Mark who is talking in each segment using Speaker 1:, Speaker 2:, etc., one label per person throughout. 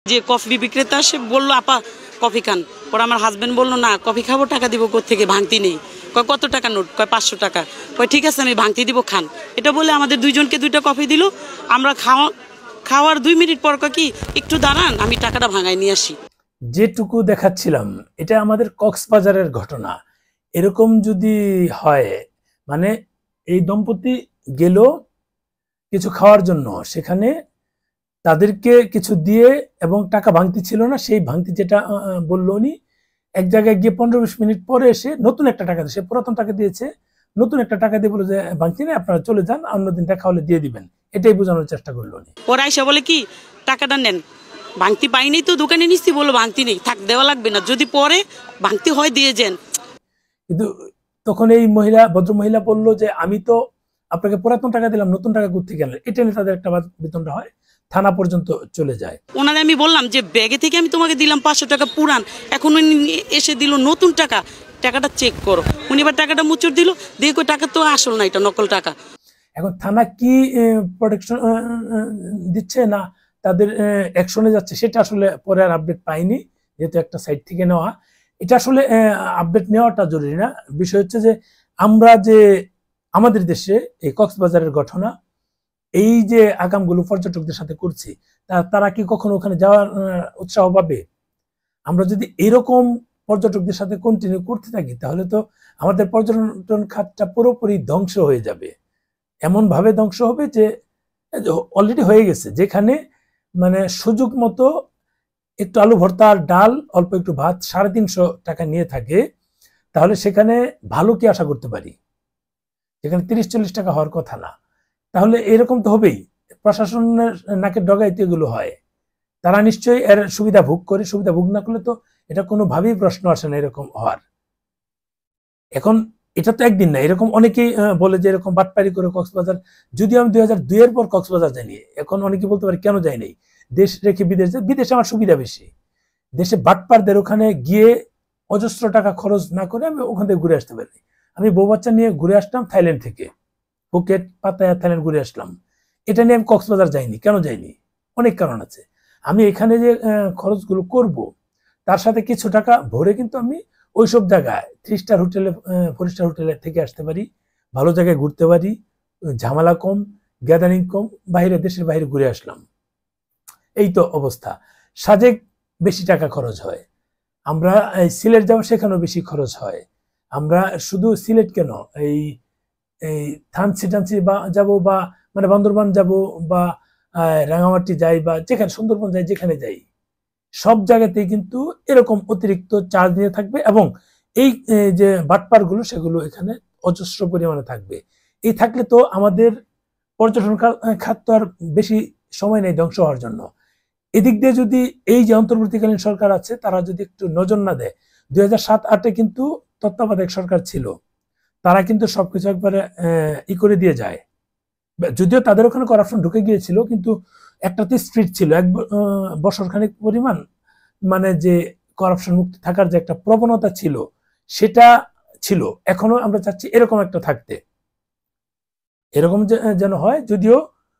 Speaker 1: যে কফি বিক্রেতা সে বললো আপা কফি খান, পরে আমার হাজবেন্ড বললো না কফি খাবো, টাকা দিব কোত্থেকে, ভাঙতি নেই। কয় কত টাকা নোট? কয় 500 টাকা। কয় ঠিক আছে আমি ভাঙতি দিব, খান। এটা বলে আমাদের দুইজনকে 2টা কফি দিল। আমরা খাওয়ার 2 মিনিট পর কয় কি একটু দাঁড়ান আমি টাকাটা ভাঙায় নিয়ে আসি।
Speaker 2: যেটুকু দেখাচ্ছিলাম এটা আমাদের কক্সবাজারের ঘটনা। এরকম যদি হয়, মানে এই দম্পতি গেল কিছু খাওয়ার জন্য, সেখানে তাদেরকে কিছু দিয়ে এবং টাকা ভাঙতি ছিল না, সেই ভাঙতি যেটা বললো উনি, এক জায়গায় গিয়ে 15-20 মিনিট পরে এসে নতুন একটা টাকা দিয়ে, সে পুরাতন টাকা দিয়েছে, নতুন একটা টাকা দিয়ে বলে যে ভাঙতি নেই, আপনারা চলে যান, অন্যদিন দেখা হলে দিয়ে দিবেন। এটাই বোঝানোর চেষ্টা করলো উনি।
Speaker 1: ওরা এসে বলে কি টাকাটা নেন, ভাঙতি পাইনি তো দোকানে নিচ্ছি, বলো ভাঙতি নেই, থাক দেওয়া লাগবে না, যদি পরে ভাঙতি হয় দিয়ে যান।
Speaker 2: কিন্তু তখন এই ভদ্র মহিলা বললো যে আমি তো আপনাকে পুরাতন টাকা দিলাম, নতুন টাকা কোত্থেকে আনলেন? এটা নিয়ে তাদের একটা বিতণ্ডা হয়, থানা পর্যন্ত চলে যায়।
Speaker 1: ওনারে আমি বললাম যে ব্যাগে থেকে আমি তোমাকে দিলাম 500 টাকা পুরান, এখন উনি এসে দিল নতুন টাকা, টাকাটা চেক করো। উনি এবার টাকাটা মুচুর দিল, দিয়ে কই টাকা তো আসল না, এটা নকল টাকা।
Speaker 2: এখন থানা কি প্রোটেকশন দিচ্ছে না তাদের অ্যাকশনে যাচ্ছে, সেটা আসলে পরে আর আপডেট পাইনি, যেহেতু একটা সাইট থেকে নেওয়া। এটা আসলে আপডেট নেওয়াটা জরুরি না। বিষয় হচ্ছে যে আমরা যে আমাদের দেশে এই কক্সবাজারের ঘটনা, এই যে আগামগুলো পর্যটকদের সাথে করছি, তারা কি কখনো ওখানে যাওয়ার উৎসাহ পাবে? আমরা যদি এরকম পর্যটকদের সাথে কন্টিনিউ করতে থাকি, তাহলে তো আমাদের পর্যটন খাতটা পুরোপুরি ধ্বংস হয়ে যাবে। এমন ভাবে ধ্বংস হবে যে অলরেডি হয়ে গেছে, যেখানে মানে সুযোগ মতো একটু আলু ভর্তা আর ডাল, অল্প একটু ভাত 350 টাকা নিয়ে থাকে, তাহলে সেখানে ভালো কি আশা করতে পারি? যেখানে 30-40 টাকা হওয়ার কথা না। তাহলে এরকম তো হবেই। প্রশাসনের নাকের ডগাইতে এগুলো হয়, তারা নিশ্চয়ই এর সুবিধা ভোগ করে। সুবিধা ভোগ না করলে তো এটা কোনোভাবেই প্রশ্ন আসে না এরকম হওয়ার। এখন এটা তো একদিন না, এরকম অনেকেই বলে যে এরকম বাটপারি করে কক্সবাজার, যদিও আমি 2002 এর পর কক্সবাজার যাইনি। এখন অনেকে বলতে পারে কেন যাই নাই, দেশ রেখে বিদেশ যায়। বিদেশে আমার সুবিধা বেশি, দেশে বাটপারদের ওখানে গিয়ে অজস্র টাকা খরচ না করে আমি ওখান থেকে ঘুরে আসতে পারি। আমি বউ বাচ্চা নিয়ে ঘুরে আসলাম থাইল্যান্ড থেকে, ফুকেট পাতায়া থাইল্যান্ড ঘুরে আসলাম। এটা নিয়ে আমি কক্সবাজার যাইনি। কেন যাইনি? অনেক কারণ আছে। আমি এখানে যে খরচগুলো করব, তার সাথে কিছু টাকা ভরে কিন্তু আমি ওইসব জায়গায় 3 স্টার হোটেলে, 4 স্টার হোটেলে থেকে আসতে পারি, ভালো জায়গায় ঘুরতে পারি, ঝামেলা কম, গ্যাদারিং কম, বাইরে দেশের বাইরে ঘুরে আসলাম। এই তো অবস্থা। সাজেক বেশি টাকা খরচ হয়, আমরা সিলেট যাবো সেখানেও বেশি খরচ হয়। আমরা শুধু সিলেট কেন, এই এই থানচি টানচি বা যাবো, বা মানে বান্দরবান যাব, বা রাঙামাটি যাই, বা যেখানে সুন্দরবন যাই, যেখানে যাই, সব জায়গাতেই কিন্তু এরকম অতিরিক্ত চার্জ নিয়ে থাকবে, এবং এই যে বাটপারগুলো সেগুলো এখানে অজস্র পরিমাণে থাকবে। এই থাকলে তো আমাদের পর্যটন খাত তো আর বেশি সময় নেই ধ্বংস হওয়ার জন্য। এদিক দিয়ে যদি এই যে অন্তর্বর্তীকালীন সরকার আছে, তারা যদি একটু নজর না দেয়, 2007-08-এ কিন্তু তত্ত্বাবধায়ক সরকার ছিল, তারা কিন্তু সবকিছু একবারে করে দিয়ে যায়। যদিও তাদের ওখানে করাপশন ঢুকে গিয়েছিল, কিন্তু একটাতে স্ট্রিট ছিল, 1 বছরখানিক পরিমাণ, মানে যে করাপশন মুক্ত থাকার যে একটা প্রবণতা ছিল, সেটা ছিল। এখনো আমরা চাচ্ছি এরকম একটা থাকতে, এরকম যেন হয়। যদিও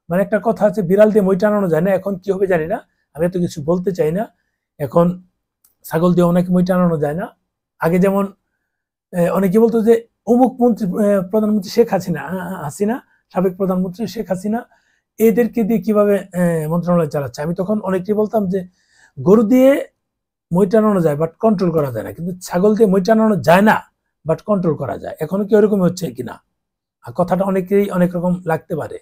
Speaker 2: মানে একটা কথা আছে, বিড়াল দিয়ে মই টানানো যায় না। এখন কি হবে জানি না, আমি এত কিছু বলতে চাই না। এখন ছাগল দিয়ে অনেক মই টানানো যায় না। আগে যেমন অনেকে বলতো যে অমুক মন্ত্রী, প্রধানমন্ত্রী শেখ হাসিনা, সাবেক প্রধানমন্ত্রী শেখ হাসিনা, এদেরকে দিয়ে কিভাবে মন্ত্রণালয় চালাচ্ছে। আমি তখন অনেকেই বলতাম যে গরু দিয়ে মই টানানো যায় বাট কন্ট্রোল করা যায় না, কিন্তু ছাগল দিয়ে মই টানানো যায় না বাট কন্ট্রোল করা যায়। এখনো কি ওরকমই হচ্ছে কিনা? কথাটা অনেকেই অনেক রকম লাগতে পারে।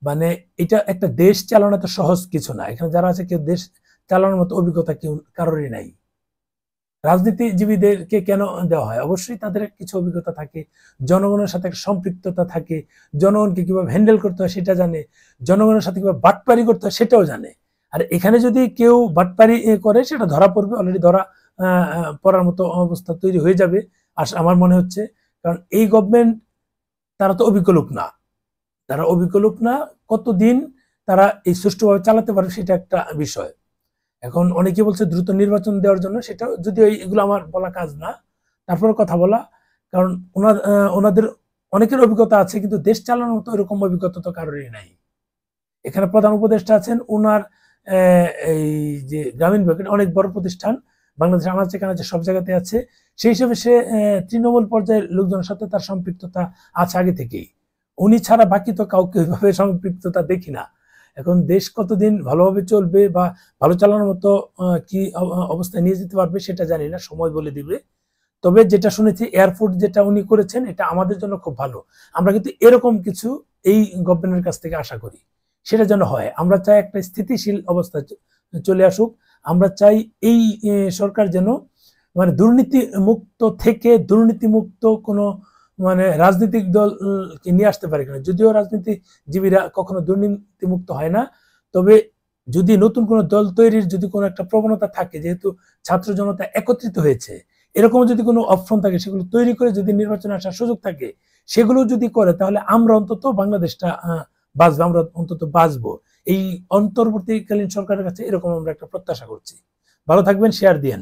Speaker 2: মানে এটা একটা দেশ চালানো তো সহজ কিছু না। এখানে যারা আছে, কেউ দেশ চালানোর মতো অভিজ্ঞতা কেউ কারোরই নাই। রাজনীতিজীবীদেরকে কেন দেওয়া হয়? অবশ্যই তাদের কিছু অভিজ্ঞতা থাকে, জনগণের সাথে একটা সম্পৃক্ততা থাকে, জনগণকে কিভাবে হ্যান্ডেল করতে হয় সেটা জানে, জনগণের সাথে কিভাবে বাটপারি করতে হয় সেটাও জানে। আর এখানে যদি কেউ বাটপারি করে, সেটা ধরা পড়বে, অলরেডি ধরা পড়ার মতো অবস্থা তৈরি হয়ে যাবে আমার মনে হচ্ছে। কারণ এই গভর্নমেন্ট, তারা তো অভিজ্ঞ লোক না, তারা অভিজ্ঞ লোক না, কতদিন তারা এই সুষ্ঠুভাবে চালাতে পারবে সেটা একটা বিষয়। এখন অনেকে বলছে দ্রুত নির্বাচন দেওয়ার জন্য, সেটা যদিও এগুলো আমার বলা কাজ না, তারপরে কথা বলা। কারণ ওনাদের অনেকের অভিজ্ঞতা আছে, কিন্তু দেশ চালানোর মতো এরকম অভিজ্ঞতা তো কারোরই নাই। এখানে প্রধান উপদেষ্টা আছেন, ওনার এই যে গ্রামীণ ব্যাংক অনেক বড় প্রতিষ্ঠান, বাংলাদেশের আনাচে কানাচে সব জায়গাতে আছে, সেই হিসেবে সে তৃণমূল পর্যায়ের লোকজনের সাথে তার সম্পৃক্ততা আছে আগে থেকেই। উনি ছাড়া বাকি তো কাউকে ওইভাবে সম্পৃক্ততা দেখি না। এখন দেশ কতদিন ভালোভাবে চলবে বা ভালো চালানোর মতো কি অবস্থায় নিয়ে যেতে পারবে সেটা জানি না, সময় বলে দিবে। তবে যেটা শুনেছি এয়ারপোর্ট যেটা উনি করেছেন এটা আমাদের জন্য খুব ভালো। আমরা কিন্তু এরকম কিছু এই গভর্নমেন্টের কাছ থেকে আশা করি, সেটা যেন হয়। আমরা চাই একটা স্থিতিশীল অবস্থা চলে আসুক। আমরা চাই এই সরকার যেন মানে দুর্নীতি মুক্ত থেকে দুর্নীতিমুক্ত কোনো মানে রাজনৈতিক দলকে নিয়ে আসতে পারে কিনা। যদিও রাজনীতিজীবীরা কখনো দুর্নীতিমুক্ত হয় না, তবে যদি নতুন কোনো দল তৈরির যদি কোনো একটা প্রবণতা থাকে, যেহেতু ছাত্র জনতা একত্রিত হয়েছে, এরকম যদি কোনো অপশন থাকে সেগুলো তৈরি করে যদি নির্বাচনে আসার সুযোগ থাকে, সেগুলো যদি করে, তাহলে আমরা অন্তত বাংলাদেশটা বাঁচবো, আমরা অন্তত বাঁচবো। এই অন্তর্বর্তীকালীন সরকারের কাছে এরকম আমরা একটা প্রত্যাশা করছি। ভালো থাকবেন, শেয়ার দিয়েন।